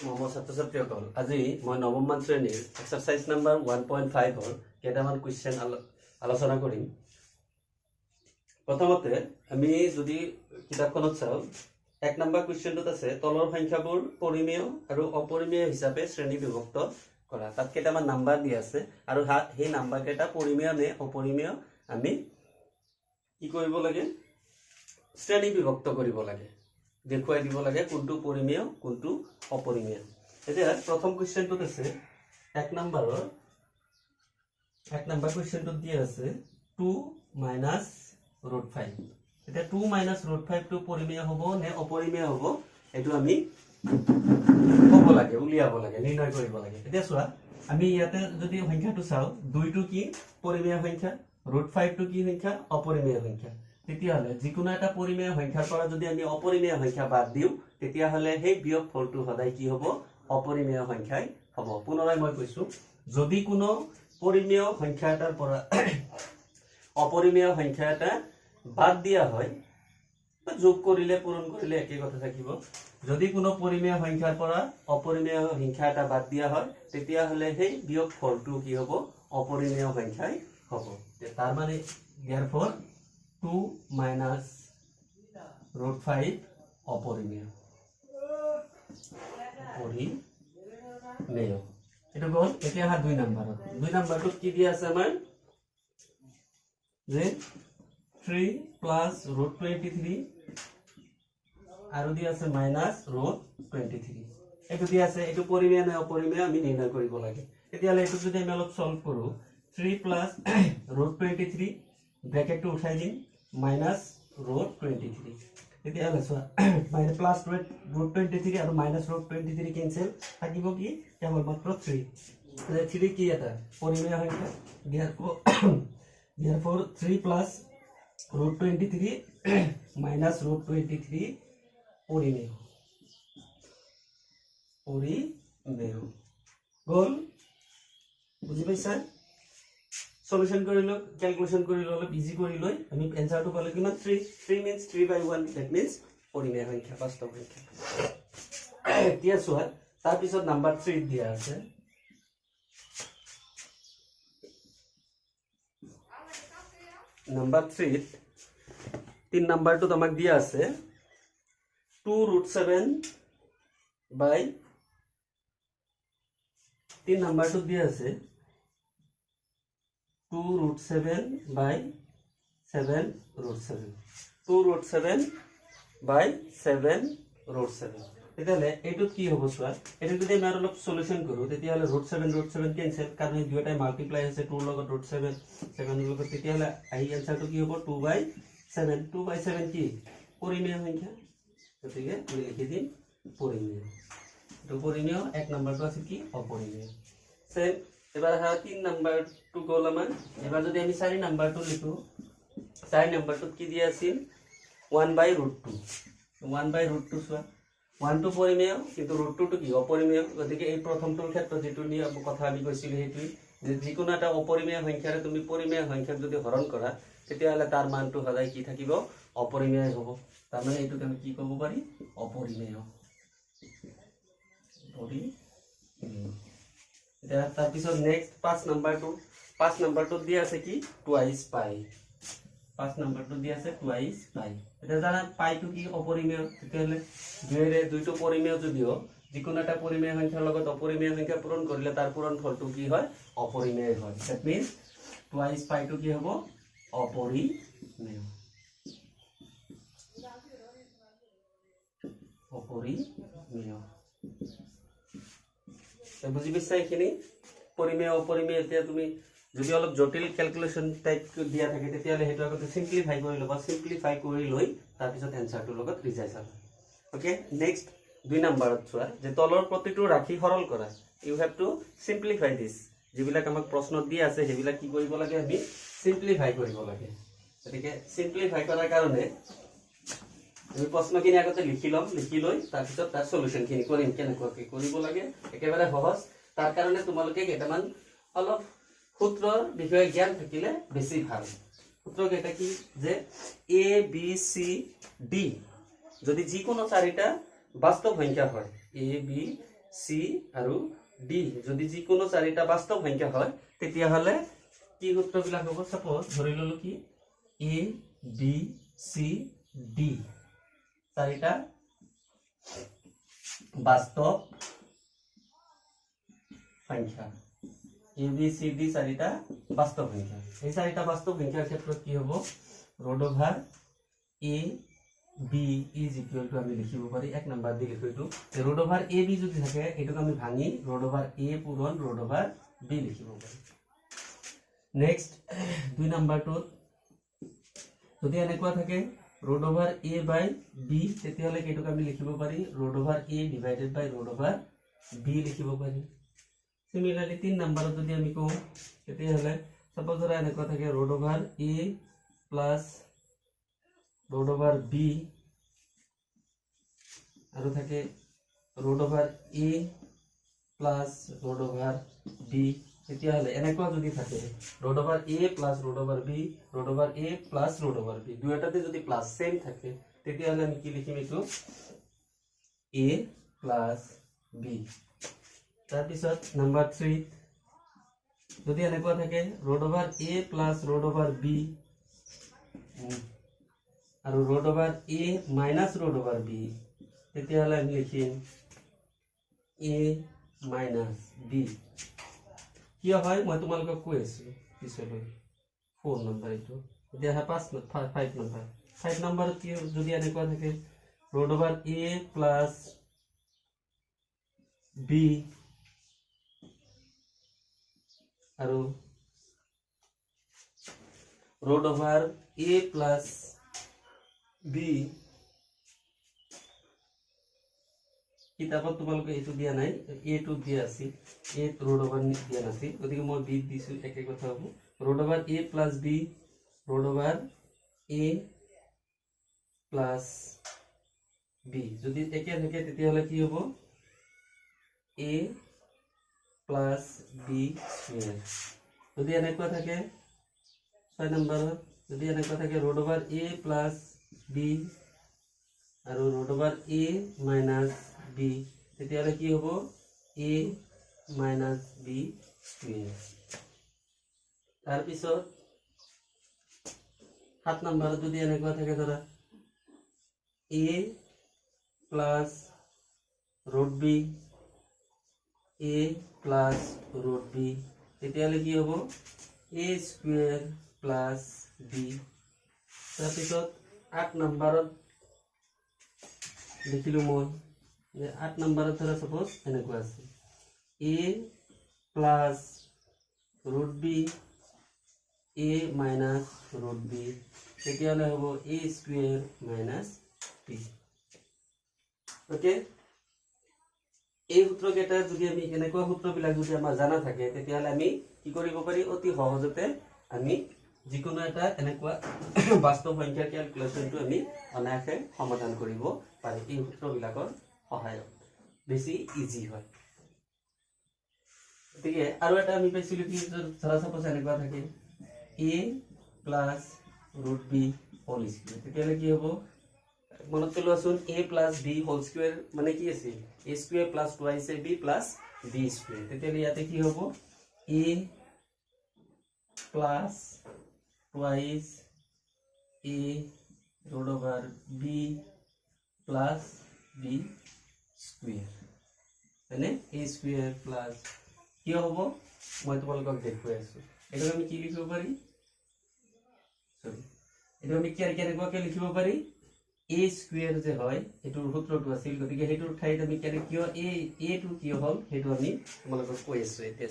মোৰ ছাত্ৰ ছাত্ৰীসকল আজি মই নৱম মান শ্ৰেণীৰ এক্সাৰসাইজ নাম্বাৰ 1.5 ৰ কেইটামান কোৱেশ্চন আলোচনা কৰিম। প্ৰথমতে আমি যদি কিতাপখনত চাও 1 নম্বৰ কোৱেশ্চনটোত আছে তলৰ সংখ্যাবোৰ পৰিমেয় আৰু অপৰিমেয় হিচাপে শ্ৰেণী বিভক্ত কৰা। তাত কেইটামান নাম্বাৰ দিয়া আছে আৰু সেই নাম্বাৰ কেইটা পৰিমেয় নে অপৰিমেয় আমি কি কৰিব লাগে শ্ৰেণী বিভক্ত কৰিব লাগে, দেখুৱাই দিব লাগে কোনটো পৰিমেয় কোনটো অপৰিমেয়। এতিয়া প্ৰথম কোৱেশ্চনটোত আছে 1 নম্বৰ কোৱেশ্চনটোত দিয়া আছে 2 - √5। এতিয়া 2 - √5 টো পৰিমেয় হ'ব নে অপৰিমেয় হ'ব এটো আমি ক'ব লাগে, উলিয়াব লাগে, নিৰ্ণয় কৰিব লাগে। এতিয়া চোৱা আমি ইয়াতে যদি সংখ্যাটো চাও 2 টো কি পৰিমেয় সংখ্যা, √5 টো কি সংখ্যা অপৰিমেয় সংখ্যা। তেতিয়াহলে যিকোনো এটা পৰিমেয় সংখ্যাৰ পৰা যদি আমি অপৰিমেয় সংখ্যা বাদ দিও তেতিয়াহলে সেই বিয়োগ ফলটো সদায় কি হ'ব অপৰিমেয় সংখ্যাই হ'ব। পুনৰাই মই কৈছো যদি কোনো পৰিমেয় সংখ্যা এটাৰ পৰা অপৰিমেয় সংখ্যা এটা বাদ দিয়া হয় যোগ কৰিলে পূৰণ কৰিলে একে কথা থাকিব। যদি কোনো পৰিমেয় সংখ্যাৰ পৰা অপৰিমেয় সংখ্যা এটা বাদ দিয়া হয় তেতিয়াহলে সেই বিয়োগ ফলটো কি হ'ব অপৰিমেয় সংখ্যাই হ'ব। তাৰ মানে therefore 2 - √5 অপৰিমেয়। এটা গল। এতিয়া হা 2 নম্বৰটোত কি দিয়া আছে আমাৰ যে 3 + √23 আৰু দিয়া আছে -√23। এটো দিয়া আছে এটো পৰিমেয় নে অপৰিমেয় আমি নিৰ্ণয় কৰিব লাগে। তেতিয়াহলে এটো যদি আমি অলপ সলভ কৰো 3 + √23 ব্ৰেকেটটো উঠাই দিম -√23। তেতিয়াহলে চোৱা +√23 আৰু -√23 কেনসেল থাকিব কি কেৱল মাত্ৰ 3। 3 কি এটা পৰিমেয় সংখ্যা। therefore 3 + √23 -√23 পৰিমেয় গল। বুজি পাইছা? সলিউশন কৰি লওক, ক্যালকুলেশন কৰি লওক, ইজি কৰি লৈ আমি এনসাৰটো পালে কিমান 3 means 3/1 that means পৰিমেয় সংখ্যা বাস্তৱ সংখ্যা। এতিয়া চোৱা তাৰ পিছত নাম্বাৰ 3 দিয়া আছে নাম্বাৰ 3 3 নাম্বাৰটোত আমাক দিয়া আছে 2√7 বাই 3 নাম্বাৰটোত দিয়া আছে 2√7 বাই 7√7 2√7 বাই 7√7। তেতিয়াহলে এইটো কি হ'ব চোৱা এটো যদি আমি অলপ সলিউশন কৰো তেতিয়াহলে √7 কেনসেল কাৰণ এই দুটাই মাল্টিপ্লাই হৈছে 2 লগত √7 7 লগত। তেতিয়াহলে আই আনসাৰটো কি হ'ব 2/7 2/7 কি পৰিমেয় সংখ্যা। গতিকে আমি লিখি দিম পৰিমেয়। তো পৰিমেয় 1 নম্বৰটো আছে কি অপৰিমেয়। সেম এবাৰ হা 3 নম্বৰটো গল আমাৰ। এবাৰ যদি আমি 4 নম্বৰটো লিখো 4 নম্বৰটোত কি দিয়া আছিল 1/√2 1/√2 চোৱা 1 টো পৰিমেয় কিন্তু √2 টো কি অপৰিমেয়। গতিকে এই প্ৰথমটোৰ ক্ষেত্ৰত যেটো নিয়ম কথা আমি কৈছিলো হেতুই যে যিকোনো এটা অপৰিমেয় সংখ্যাৰে তুমি পৰিমেয় সংখ্যাক যদি হৰণ কৰা তেতিয়াহলে তাৰ মানটো সদায় কি থাকিব অপৰিমেয় হ'ব। তাৰ মানে এইটো আমি কি ক'ব পাৰি অপৰিমেয়। এতিয়া তাৰ পিছত নেক্সট 5 নম্বৰটো দিয়া আছে কি টুৱাইস পাই। 5 নম্বৰটো দিয়া আছে টুৱাইস পাই। এটা জানা পাইটো কি অপৰিমেয়। তেতিয়াহলে 2 টো পৰিমেয় যদিও যিকোনো এটা পৰিমেয় সংখ্যাৰ লগত অপৰিমেয় সংখ্যা পূৰণ কৰিলে তাৰ পূৰণ ফলটো কি হয় অপৰিমেয় হয়। দ্যাট মিন্স টুৱাইস পাইটো কি হ'ব অপৰিমেয়। বুজি পাইছা এইখিনি পৰিমেয় অপৰিমেয়। এতিয়া তুমি যদি অলপ জটিল ক্যালকুলেশন টাইপ দিয়া থাকে তেতিয়াহলে হেতু আগতে সিম্পলিফাই কৰি লবা। সিম্পলিফাই কৰি লৈ তাৰ পিছত এনসাৰটোৰ লগত ৰিজাই চাবা। ওকে নেক্সট 2 নম্বৰত চোৱা যে তলৰ প্ৰতিটো ৰাশি সৰল কৰা। You have to simplify this. যিবিলাক আমাক প্ৰশ্নত দিয়া আছে সেইবিলাক কি কৰিব লাগে আমি সিম্পলিফাই কৰিব লাগে। গতিকে সিম্পলিফাই কৰাৰ কাৰণে আমি প্ৰশ্নখিনি আগতে লিখি লম, লিখি লৈ তাৰ পিছত তাৰ সলিউশনখিনি কৰিম কেনেকৈ কৰিব লাগে একেবাৰে সহজ। তাৰ কাৰণে তোমালোকে কেইটামান অলপ সূত্ৰৰ বিষয়ে জ্ঞান থাকিলে বেছি ভাল। সূত্ৰ কেইটা কি যে a b c d যদি যিকোনো চাৰিটা বাস্তৱ সংখ্যা হয় a b সি আৰু ডি যদি যিকোনো চাৰিটা বাস্তৱ সংখ্যা হয় তেতিয়া হলে কি সূত্ৰবিলাক হ'ব সাপোজ ধৰি ললো কি এ বি সি ডি চাৰিটা বাস্তৱ সংখ্যা এ বি সি ডি চাৰিটা বাস্তৱ সংখ্যা এই চাৰিটা বাস্তৱ সংখ্যাৰ ক্ষেত্ৰত কি হ'ব root over a b is equal to আমি লিখিব পাৰি এক নম্বৰ দি লিখো এইটো ৰুট ওভাৰ এ বি যদি থাকে এটোক আমি ভাঙি ৰুট ওভাৰ এ পূৰণ ৰুট ওভাৰ বি লিখিব পাৰি নেক্সট দুই নম্বৰটো যদি এনেকুৱা থাকে ৰুট ওভাৰ এ বাই বি তেতিয়াহলে এটোক আমি লিখিব পাৰি ৰুট ওভাৰ এ ডিভাইডেড বাই ৰুট ওভাৰ বি লিখিব পাৰি সিমিলাৰলি 3 নম্বৰত যদি আমি কওঁ তেতিয়াহলে সাপোজ ধৰা এনেকুৱা থাকে root over A plus root over B আৰু থাকে root over A plus root over B তেতিয়াহলে এনেকুৱা যদি থাকে root over A plus root over B root over A plus root over B দুইটাতে যদি প্লাস সেম থাকে তেতিয়াহলে আমি কি লিখিম এটো এ প্লাস বি তাৰ পিছত নাম্বাৰ 3 যদি এনেকুৱা থাকে root over A plus root over B আৰু ৰুট ওভাৰ এ মাইনাস ৰুট ওভাৰ বি তেতিয়াহলে আমি লিখিম এ মাইনাস বি কিয় হয় মই তোমালোকক কৈ আছো পিছলৈ 4 নম্বৰ এইটো এতিয়া 5 নম্বৰত কি যদি এনেকুৱা থাকে root over A plus B আৰু root over A plus B কিতাপত তোমালোকে এইটো দিয়া নাই এ টু দিয়া আছে এ ৰুট ওভাৰ দিয়া নাছিল গতিকে মই বি দিছো একে কথা হ'ব root over A plus B root over A plus B যদি একে থাকে তেতিয়াহলে কি হ'ব এ প্লাস বি স্কয়ার যদি এনেকুৱা থাকে 6 নম্বৰত যদি এনেকুৱা থাকে root over A plus B আৰু ৰুট ওভাৰ এ মাইনাস বি তেতিয়াহলে কি হ'ব এ মাইনাস বি স্কয়ার তাৰ পিছত 7 নম্বৰত যদি এনেকুৱা থাকে ধৰা এ plus root B A plus root B তেতিয়াহলে কি হ'ব এ স্কয়াৰ প্লাস বি তাৰ পিছত 8 নম্বৰত লিখিলো মই 8 নম্বৰত ধৰা সাপোজ এনেকুৱা আছে এ plus root B A minus root B তেতিয়াহলে হ'ব এ স্কয়াৰ মাইনাস বি ওকে এই সূত্ৰকেইটা যদি আমি এনেকুৱা সূত্ৰবিলাক যদি আমাৰ জানা থাকে তেতিয়াহলে আমি কি কৰিব পাৰি অতি সহজতে আমি যিকোনো এটা এনেকুৱা বাস্তৱ সংখ্যাৰ ক্যালকুলেশনটো আমি অনায়াসে সমাধান কৰিব পাৰি এই সূত্ৰবিলাকৰ সহায়ত বেছি ইজি হয় গতিকে আৰু এটা আমি পাইছিলো কি ধৰা সাপোজ এনেকুৱা থাকে a plus root b whole square তেতিয়াহলে কি হ'ব মনত পেলোৱাচোন a plus b whole square মানে কি আছিল a square plus 2ab plus b square তেতিয়াহলে ইয়াতে কি হ'ব a plus 2a root over b plus b square মানে a স্কয়াৰ প্লাস কি হ'ব মই তোমালোকক দেখুৱাই আছো এটা আমি কি লিখিব পাৰি সৰি এটা আমি কেনেকৈ লিখিব পাৰি a স্কয়াৰ যে হয় এটোৰ সূত্ৰটো আছিল গতিকে হেটোৰ ঠাইত আমি কিয় a টু কি হ'ল হেটো আমি তোমালোকক কৈ আছো এতিয়া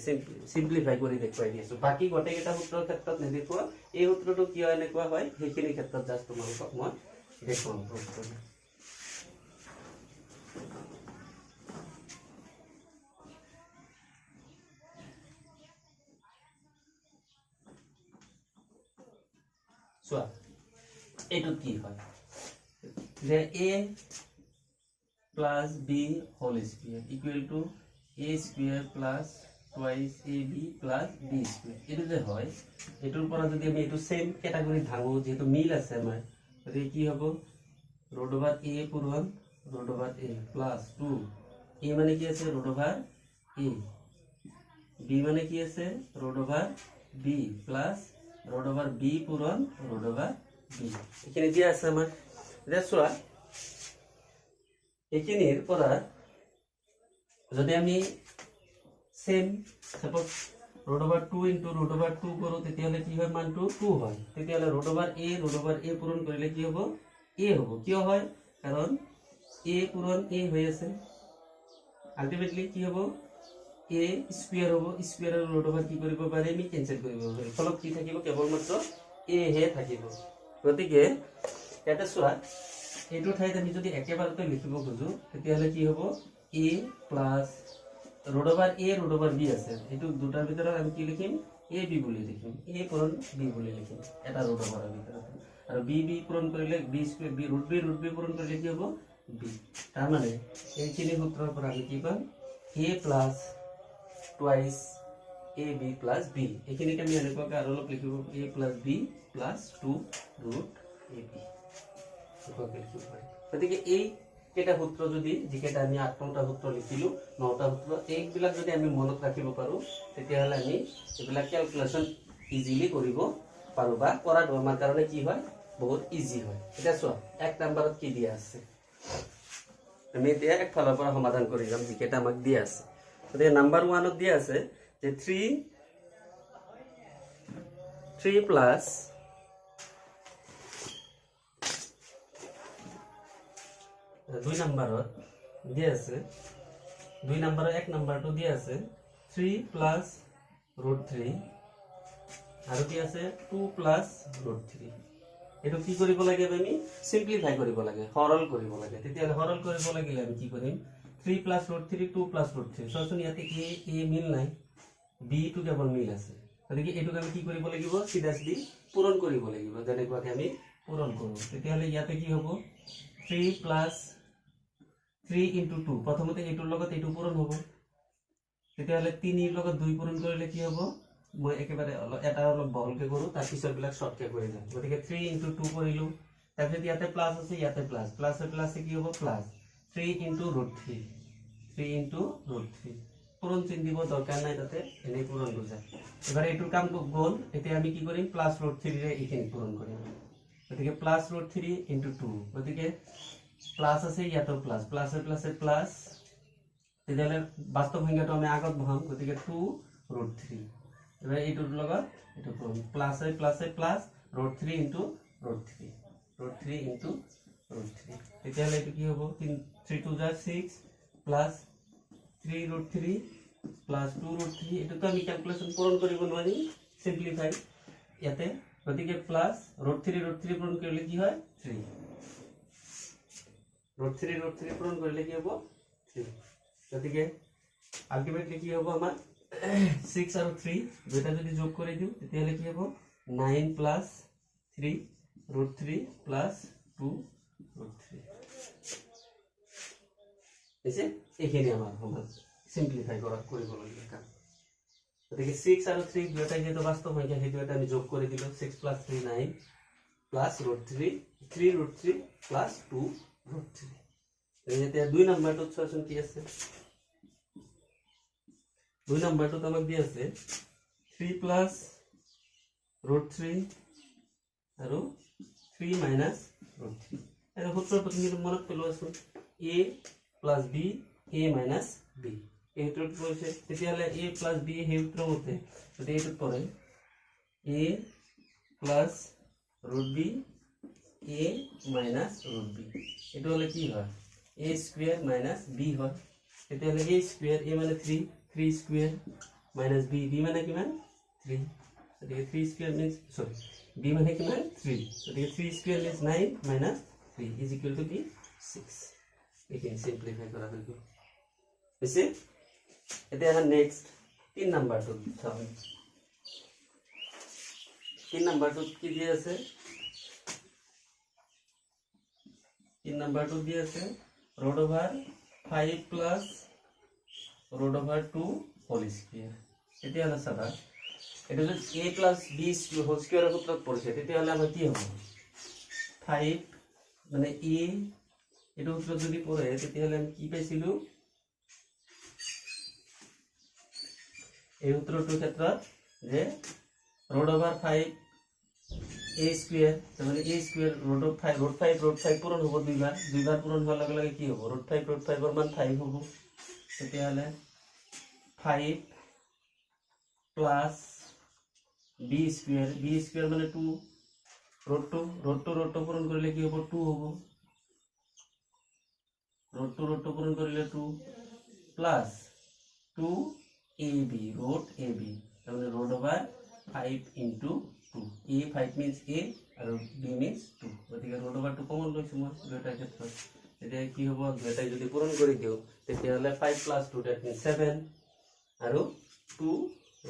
সিম্পলিফাই কৰি দেখুৱাই দিছো বাকি গটে এটা সূত্ৰৰ ক্ষেত্ৰত নেদেখুৱা এই সূত্ৰটো কিয় এনেকুৱা হয় সেইখিনি ক্ষেত্ৰত জাস্ট তোমালোকক মই দেখুৱাম সূত্ৰটো চোৱা এটো কি হয় যে a plus b whole square equal to a square plus twice ab plus b square এটো যে হয় এটোৰ পৰা যদি আমি এটো সেম ক্যাটাগৰি ভাঙো যেটো মিল আছে আমাৰ গতি কি হ'ব √a পূৰণ √a plus 2 এ মানে কি আছে ৰুট অভাৰ এ, বি মানে কি আছে root over b plus root over b পূৰণ ৰুট অভাৰ বি, এইখিনি দিয়া আছে আমাৰ। এতিয়া চোৱা এইখিনিৰ পৰা যদি আমি same suppose root over 2 into root over 2 কৰো তেতিয়াহলে কি হয় মানটো 2 হয়, তেতিয়াহলে ৰুট অভাৰ এ পূৰণ কৰিলে কি হ'ব এ হ'ব। কিয় হয় কাৰণ এ পূৰণ এ হৈ আছে, আলটিমেটলি কি হ'ব এ স্কয়াৰ হ'ব, স্কয়াৰ আৰু ৰুট অভাৰ কি কৰিব পাৰে আমি কেনসেল কৰিব পাৰি, ফলত কি থাকিব কেৱল মাত্ৰ এ হে থাকিব। গতিকে এটা চোৱা এইটো ঠাইত আমি যদি একেবাৰতে লিখিব খুজো তেতিয়াহলে কি হ'ব এ প্লাস ৰুট অভাৰ বি আছে, এইটো দুটাৰ ভিতৰত আমি কি লিখিম এ বি বুলি লিখিম, এ পূৰণ বি বুলি লিখিম এটা ৰুট অভাৰৰ ভিতৰত, আৰু বি পূৰণ কৰিলে b square b root b পূৰণ কৰিলে কি হ'ব বি। তাৰ মানে এইখিনি সূত্ৰৰ পৰা আমি কি পাম এ plus twice A B plus B, এইখিনিকে আমি এনেকুৱাকৈ আৰু অলপ লিখিব এ plus B plus 2 root A B. গতিকে এই কেইটা সূত্ৰ যদি যিকেইটা আমি 8টা সূত্ৰ লিখিলো 9টা সূত্ৰ এইবিলাক যদি আমি মনত ৰাখিব পাৰো তেতিয়াহলে আমি এইবিলাক ক্যালকুলেশন ইজিলি কৰিব পাৰো, বা কৰাটো আমাৰ কাৰণে কি হয় বহুত ইজি হয়। এটা চোৱা 1 নম্বৰত কি দিয়া আছে, আমি এতিয়া একফালৰ পৰা সমাধান কৰি যাম যিকেইটা আমাক দিয়া আছে। গতিকে নাম্বাৰ 1ত দিয়া আছে যে 3 প্লাস 2 নম্বৰত দিয়া আছে 2 নম্বৰৰ 1 নম্বৰটো দিয়া আছে 3 প্লাস ৰুট 3 আৰু কি আছে 2 প্লাস ৰুট 3। এটো কি কৰিব লাগে আমি সিম্পলিফাই কৰিব লাগে, সৰল কৰিব লাগে। তেতিয়াহলে সৰল কৰিব লাগিলে আমি কি কৰিম 3 প্লাস ৰুট 3 2 প্লাস ৰুট 3, সচোন ইয়াতে এ মিল নাই, বি টো কেৱল মিল আছে, গতিকে এটোক আমি কি কৰিব লাগিব সিধাসলি পূৰণ কৰিব লাগিব, যেনেকুৱাকে আমি পূৰণ কৰো। তেতিয়াহলে ইয়াতে কি হ'ব 3 প্লাস 3 into 2, প্ৰথমতে এইটোৰ লগত এইটো পূৰণ হ'ব, তেতিয়াহলে 3 ৰ লগত 2 পূৰণ কৰিলে কি হ'ব, মই একেবাৰে এটা অলপ বহলকে কৰো তাৰ পিছৰ বিলাক শৰ্টকে কৰি যাম। গতিকে 3 into 2 কৰিলো, তাৰপিছত ইয়াতে প্লাস আছে ইয়াতে প্লাস, প্লাসে প্লাসে কি হ'ব plus 3 into root 3 3 into root 3, পূৰণ চিহ্ন দিব দৰকাৰ নাই, তাতে এনে পূৰণ বুজায়। এবাৰে এইটোৰ কাম গ'ল, এতিয়া আমি কি কৰিম প্লাস ৰুট 3 ৰে এইখিনি পূৰণ কৰিম। গতিকে প্লাস ৰুট 3 into 2, গতিকে প্লাস আছে ইয়াতো প্লাস, প্লাসে প্লাসে প্লাস, তেতিয়াহলে বাস্তৱ সংখ্যাটো আমি আগত বহাম, গতিকে 2 ৰুট 3, এবাৰ এইটোৰ লগত এইটো পূৰণ প্লাসে প্লাসে plus root 3 into root 3 root 3 into root 3, তেতিয়াহলে এইটো কি হ'ব 3 2 যা 6 প্লাস 3 ৰুট 3 প্লাস 2 ৰুট 3, এটোতো আমি ক্যালকুলেশন পূৰণ কৰিব নোৱাৰিম সিম্পলিফাই ইয়াতে, গতিকে প্লাস ৰুট 3 পূৰণ কৰিলে কি হয় 3, ৰুট 3 পূৰণ কৰিলে কি হ'ব 3, গতিকে আলটিমেটলি কি হ'ব আমাৰ 6 আৰু 3 দুটা যদি যোগ কৰি দিও তেতিয়াহলে কি হ'ব 9 প্লাস 3 ৰুট 3 প্লাস 2 ৰুট 3, এসে এইখিনি আমাৰ সমান সিম্পলিফাই কৰিব লাগিব কাম। গতিকে 6 আৰু 3 দুটা যেটো বাস্তৱ সংখ্যা সেই দুটা আমি যোগ কৰি দিলো 6 plus 3 9 plus root 3 root 3 plus 2 root 3। এতিয়া 2 নম্বৰটো চোৱাচোন কি আছে, 2 নম্বৰটো আমাক দি আছে 3 plus ৰুট 3 আৰু 3 minus ৰুট 3, এটা সূত্ৰটো তুমি মনত পেলোৱাচোন a plus b a minus b, এই সূত্ৰটো কৈছে তেতিয়াহলে a plus b সেই সূত্ৰৰ মতে যদি এইটো পৰে a plus root b a minus root b, এটো হলে কি হয় a square minus b হয়, তেতিয়াহলে a square a মানে 3 square minus b মানে কিমান 3, গতিকে 3 square means sorry b মানে কিমান 3, গতিকে 3 square means 9 minus 3 is equal to 6, এইখিনি সিম্পলিফাই কৰা হৈ গ'ল। বুঝছে এতিয়া নেক্সট 3 নম্বৰটো চাও, 3 নম্বৰটো কি দি আছে 3 নম্বৰটো দি আছে root over 5 plus root over 2 whole square. তেতিয়াহলে চাবা এটা যদি a plus b হোল স্কয়াৰৰ সূত্ৰত পৰিছে তেতিয়াহলে আমাৰ কি হ'ব 5 মানে a এটো সূত্ৰত যদি পৰে তেতিয়াহলে আমি কি পাইছিলো এই সূত্ৰটোৰ ক্ষেত্ৰত যে ৰুট অভাৰ 5 a স্কয়াৰ মানে a স্কয়াৰ ৰুট 5 পূৰণ হ'ব দুইবাৰ পূৰণ হোৱাৰ লগে লগে কি হ'ব ৰুট 5 ৰ মান 5 হ'ব তেতিয়াহ'লে 5 প্লাস b স্কয়াৰ মানে 2 ৰুট 2 পূৰণ কৰিলে কি হ'ব 2 হ'ব ৰুট 2 পূৰণ কৰিলে 2 প্লাস 2ab ৰুট ab মানে root over 5 into 2 a 5 means a আৰু b means 2 গতিকে ৰুট অভাৰ 2 কমন লৈছো মই দুটাৰ ক্ষেত্ৰত এতিয়া কি হ'ব দুটাই যদি পূৰণ কৰি দিও তেতিয়াহ'লে 5 plus 2 that means 7 আৰু 2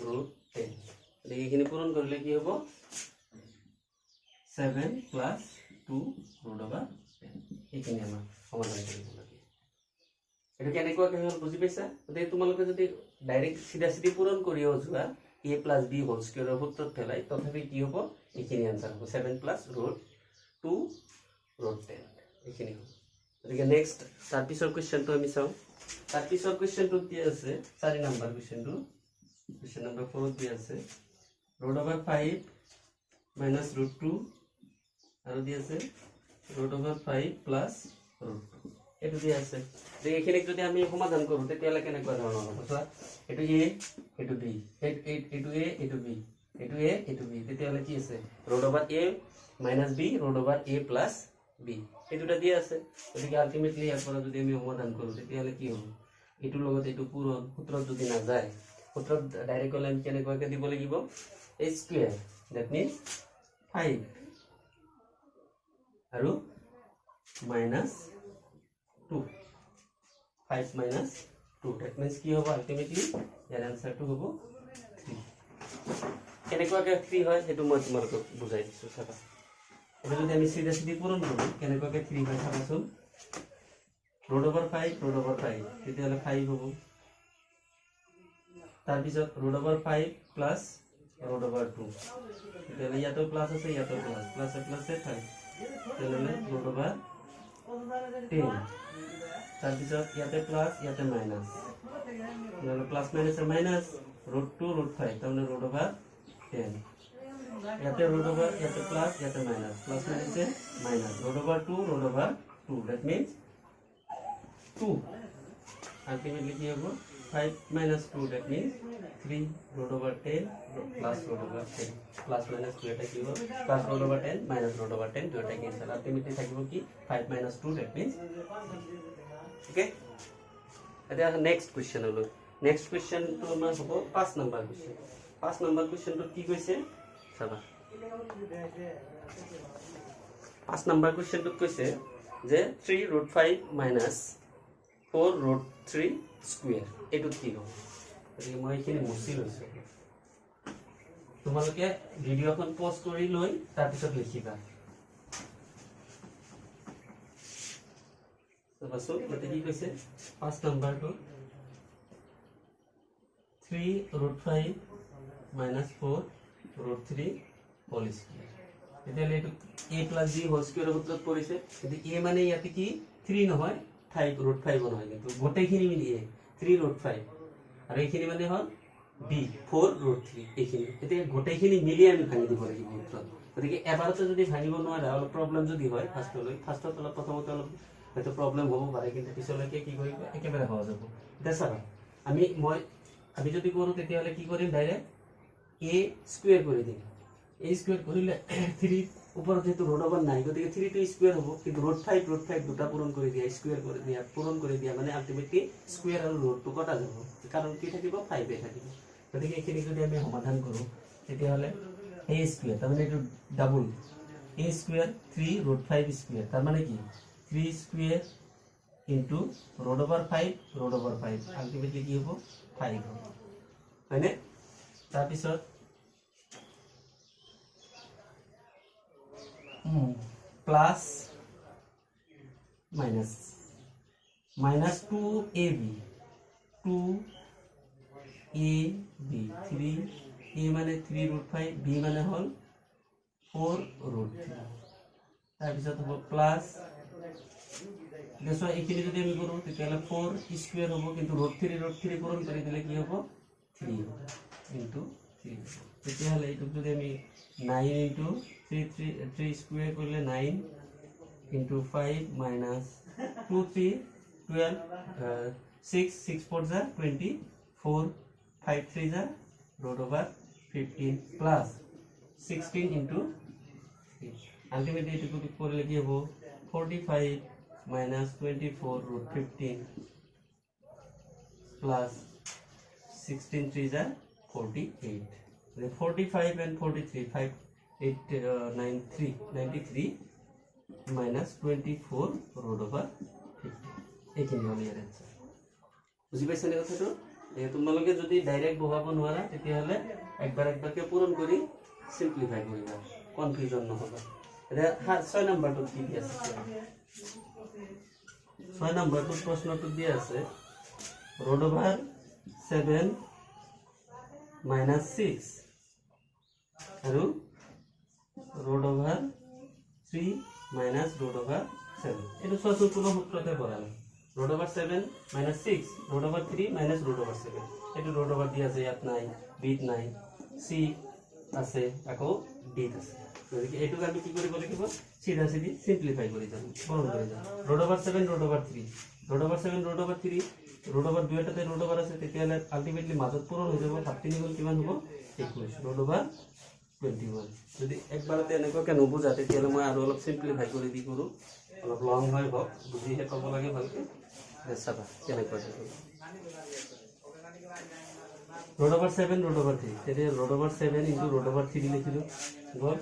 ৰুট 10 গতিকে এইখিনি পূৰণ কৰিলে কি হ'ব 7 plus 2 ৰুট অভাৰ 10 এইখিনি আমাৰ সমাধান কৰিব লাগে এটা কেনেকৈ হ'ল বুজি পাইছা গতিকে তোমালোকে যদি ডাইৰেক্ট সিধা পূৰণ কৰিও যোৱা a plus b whole square সূত্ৰত ফেলাই তথাপি কি হ'ব এইখিনি आंसर হ'ব 7 plus root 2 root 10 এইখিনি হ'ব গতিকে নেক্সট তাৰ পিছৰ কোৱেশ্চনটো আমি চাও তাৰ পিছৰ কোৱেশ্চনটো কি আছে 4 নম্বৰ কোৱেশ্চনটো কোৱেশ্চন নম্বৰ 4 দি আছে root over 5 minus root 2 আৰু দি আছে root over 5 plus root 2 এটো দি আছে যে এইখিনি যদি আমি সমাধান কৰো তেতিয়ালে কেনেকৈ ধৰণৰ হ'ব চোৱা এটো a এটো b এটো a এটো b এটো a এটো b তেতিয়ালে কি আছে root over a minus b root over a plus b এই দুটা দি আছে গতিকে আলটিমেটলি ইয়াৰ পৰা যদি আমি সমাধান কৰো তেতিয়ালে কি হ'ব এটো লগত এটো পূৰণ সূত্ৰত যদি না যায় সূত্ৰত ডাইৰেক্ট লাইন কেনেকৈ দিব লাগিব a square that means 5 আৰু minus 2 5 minus 2 that means কি হ'ব আলটিমেটলি ইয়াৰ আনসারটো হ'ব 3 কেনেকৈ 3 হয় হেতু মই তোমাক বুজাই দিছো চাবা এটা যদি আমি সিধা পূৰণ কৰো কেনেকৈ 3 হয় চাবাচোন root over 5 তেতিয়ালে 5 হ'ব তাৰ পিছত root over 5 plus root over 2 তেতিয়ালে ইয়াতো প্লাস আছে ইয়াতো প্লাস প্লাস 5 তেতিয়ালে root over 10 তাৰ পিছত ইয়াতে প্লাস ইয়াতে মাইনাস মানে প্লাস মাইনাসের মাইনাস root 2 root 5 তাহলে root over 10 ইয়াতে root over ইয়াতে প্লাস ইয়াতে মাইনাস প্লাস মাইনাসের minus root over 2 that means 2 ultimately কি হবে 5 minus 2 that means 3 root over 10 plus root over 10 plus minus 2 এটা কি হবে plus root over 10 minus root over 10 দুটা ক্যান্সেল ultimately থাকিব কি 5 minus 2 that means okay এটা নেক্সট কোশ্চেন হলো নেক্সট কোশ্চেন তো আমাৰ হ'ব 5 নম্বৰ কোশ্চেন 5 নম্বৰ কোশ্চেনটো কি কৈছে চাবা 5 নম্বৰ কোশ্চেনটো কৈছে যে 3 root 5 minus 4 root 3 square এটো কি হ'ব গতিকে মই এখিনি মুছি লৈছো তোমালোকে ভিডিওখন পজ কৰি লৈ তাৰ পিছত লিখিবা চাবাছো এটো কি কৈছে 5 নম্বৰটো 3 root 5 minus 4 root 3 whole square এতিয়ালে এটো a plus b whole square সূত্ৰত পৰিছে কিন্তু a মানে ইয়াতে কি 3 নহয় 5 root 5 নহয় কিন্তু গোটেইখিনি মিলি a 3 root 5 আৰু এইখিনি মানে হল b 4 root 3 এইখিনি এতিয়া গোটেইখিনি মিলি আমি ভাঙি দিব লাগিব সূত্ৰত গতিকে এবাৰতে যদি ভাঙিব নোৱাৰা অলপ প্ৰবলেম যদি হয় ফাৰ্ষ্টত অলপ প্ৰথমতে অলপ হয়তো প্ৰবলেম হ'ব পাৰে কিন্তু পিছলৈকে কি কৰিব একেবাৰে সহজ হ'ব এটা চাবা আমি যদি কৰো তেতিয়ালে কি কৰিম ডাইৰেক্ট a স্কয়াৰ কৰি দিম a স্কয়াৰ কৰিলে 3 ওপৰত যেটো root over নাই গতিকে 3 টো স্কয়াৰ হ'ব কিন্তু root 5 দুটা পূৰণ কৰি দিয়া স্কয়াৰ কৰি দিয়া পূৰণ কৰি দিয়া মানে আলটিমেটলি স্কয়াৰ আৰু root টো কটা যাব কাৰণ কি থাকিব 5 এ থাকিব গতিকে এইখিনি যদি আমি সমাধান কৰো তেতিয়ালে a স্কয়াৰ তাৰ মানে এটো double a square 3 root 5 square তাৰ মানে কি 3 square into root over 5 ultimately কি হ'ব 5 হ'ব হয়নে তাৰ পিছত plus minus 2ab 3 a মানে 3 root 5 b মানে হল 4 root 3 তাৰ পিছত হ'ব প্লাস দেখো এইখিনি যদি আমি কৰো তেতিয়ালে 4 স্কয়াৰ হ'ব কিন্তু root 3 পূৰণ কৰি দিলে কি হ'ব 3 into 3 তেতিয়াহ'লে এইটো যদি আমি 9 into 3 স্কয়াৰ কৰিলে 9 into 5 minus 2 3 12 6 6 4 जा 24 5 3 जा root over 15 plus 16 into 3 ultimately it could করলে কি হবে 45 minus 24 root 15 plus 16 3 जा 48 then 45 and 43 5 8 93 minus 24 root over 50 এইখিনি হল ইয়াৰ आंसर বুজি পাইছা নে কথাটো এই তোমালোকে যদি ডাইৰেক্ট বহাব নোৱাৰা তেতিয়াহলে একবাৰকে পূৰণ কৰি সিম্পলিফাই কৰিবা কনফিউজন নহব এটা 6 নম্বৰটো কি দি আছে 6 নম্বৰটো প্ৰশ্নটো দি আছে root over 7 minus 6 আৰু root over 3 minus root over 7 এটো সূত্র পুরো সূত্রতে পড়ালো root over 7 minus 6 root over 3 minus root over 7 এটো root over দি আছে ইয়াত নাই b নাই c আছে আকৌ d আছে গতিকে এটো আমি কি কৰিব লাগিব সিধা সিধি সিম্পলিফাই কৰি যাম পূৰণ কৰি যাম root over 7 root over 3 root over 7 root over 3 root over দুইটাতে root over আছে তেতিয়ালে আলটিমেটলি মাজত পূৰণ হৈ যাব 13 গুণ কিমান হ'ব 21 root over 21 যদি একবাৰতে এনেকৈ নবুজা তেতিয়ালে মই আৰু অলপ সিম্পলিফাই কৰি দি কৰো অলপ লং হয় হক বুজিহে ক'ব লাগে ভালকে চাবা কেনেকৈ কৰিব root over 7 root over 3 তেতিয়া root over 7 into root over 3 লিখিলো গল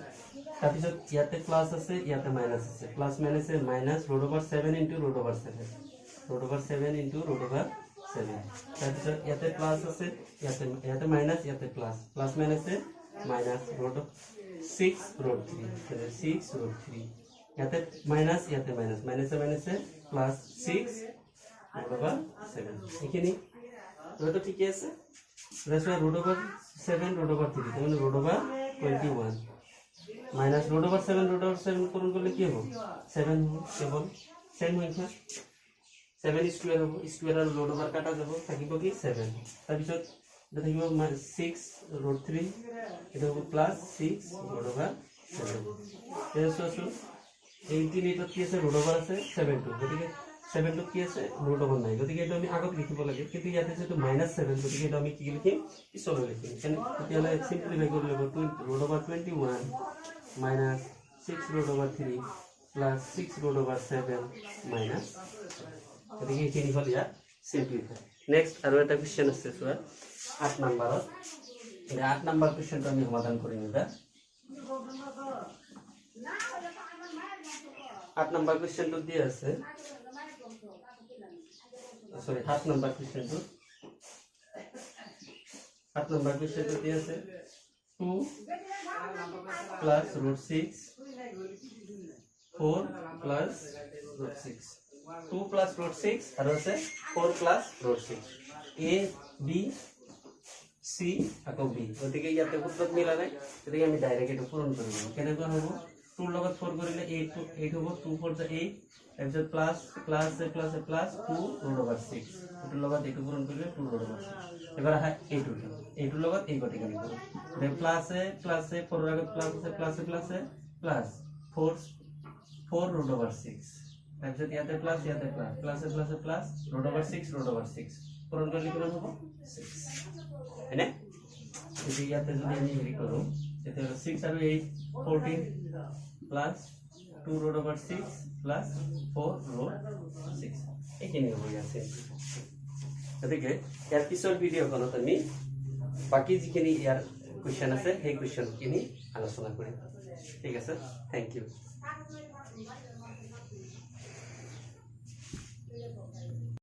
তাৰপিছত ইয়াতে প্লাস আছে ইয়াতে মাইনাস আছে প্লাস মাইনাসে minus root over 7 into root over 7 root over 7 into root over 7 তাৰপিছত ইয়াতে প্লাস আছে ইয়াতে মাইনাস ইয়াতে প্লাস প্লাস মাইনাসে minus root of 6 root 3 6 root 3 याते minus याते minus minus से plus 6 root over 7 এখানে তো ঠিক আছে that's why root over 7 root over 3 तो root over 21 minus root over 7 করুন করলে কি হবে 7 হবে কেবল 7 হইছে 7 স্কয়ার হবে স্কয়ার আর root over কাটা যাব থাকিব কি 7 তার পিছত এটা থাকিব 6 root 3 এটা হবে প্লাস 6 root over 7 এসো 18 এটা কি আছে root over আছে 72 গতিকে 72 কি আছে root over নাই গতিকে এটা আমি আগত লিখিব লাগে কিন্তু ইয়াতে যেটো -7 গতিকে এটা আমি কি লিখিম পিছলৈ লিখিম কেন তেতিয়ালে সিম্পলিফাই কৰি লব root over 21 minus 6 root over 3 plus 6 root over 7 minus গতিকে এইখিনি হল ইয়া সিম্পলিফাই নেক্সট আৰু এটা কোশ্চেন আছে চোৱা 8 নম্বৰত এই 8 নম্বৰ কোশ্চেনটো আমি সমাধান কৰিম এটা 8 নম্বৰ কোশ্চেনটো দি আছে সৰি 7 নম্বৰ কোশ্চেনটো 8 নম্বৰ কোশ্চেনটো দি আছে 2 plus root 6 4 plus root 6 2 plus root 6 আৰু আছে 4 plus root 6 a b c আকৌ b গতিকে ইয়াতে সূত্ৰত মিলা নাই গতিকে আমি ডাইৰেক্ট এটা পূৰণ কৰিব কেনেকৈ হ'ব 2 লগত 4 কৰিলে 8 হ'ব 2 4 যা 8 তাৰপিছত plus plus plus plus 2 root over 6 এটো লগত এটো পূৰণ কৰিলে 2 root over 6 এবাৰ আহে এইটো লগত এই গটিকে নিব তে প্লাস 4 লগত প্লাস প্লাস 4 root over 6 তাৰপিছত ইয়াতে প্লাস প্লাস root over 6 পূৰণ কৰিলে কিমান হ'ব 6 হয়নে যদি ইয়াতে যদি আমি হেৰি কৰো তেতিয়া 6 আৰু 8 14 plus 2 root over 6 plus 4 root 6 এইখিনি হ'ব ইয়াতে গতিকে ইয়াৰ পিছৰ ভিডিঅ'খনত আমি বাকি যিখিনি ইয়াৰ কোৱেশ্চন আছে সেই কোৱেশ্চনখিনি আলোচনা কৰিম ঠিক আছে থ্যাংক ইউ